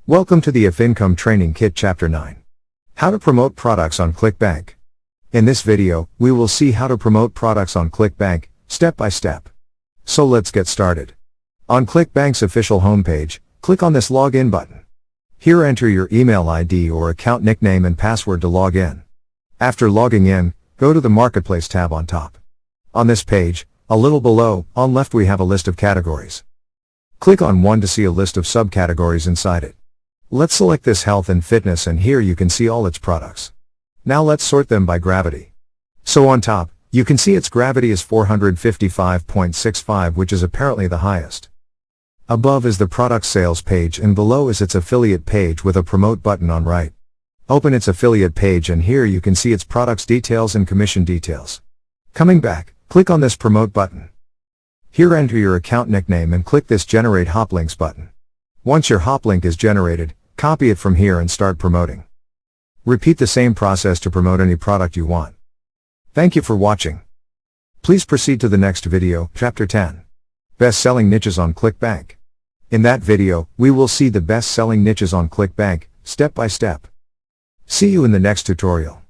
Welcome to the Affincome Training Kit Chapter 9. How to promote products on ClickBank. In this video, we will see how to promote products on ClickBank, step by step. So let's get started. On ClickBank's official homepage, click on this Login button. Here enter your email ID or account nickname and password to log in. After logging in, go to the Marketplace tab on top. On this page, a little below, on left we have a list of categories. Click on one to see a list of subcategories inside it. Let's select this health and fitness, and here you can see all its products. Now let's sort them by gravity. So on top, you can see its gravity is 455.65, which is apparently the highest. Above is the product sales page and below is its affiliate page with a promote button on right. Open its affiliate page and here you can see its products details and commission details. Coming back, click on this promote button. Here enter your account nickname and click this generate hop links button. Once your hop link is generated, copy it from here and start promoting. Repeat the same process to promote any product you want. Thank you for watching. Please proceed to the next video, Chapter 10. Best-selling niches on ClickBank. In that video, we will see the best-selling niches on ClickBank, step by step. See you in the next tutorial.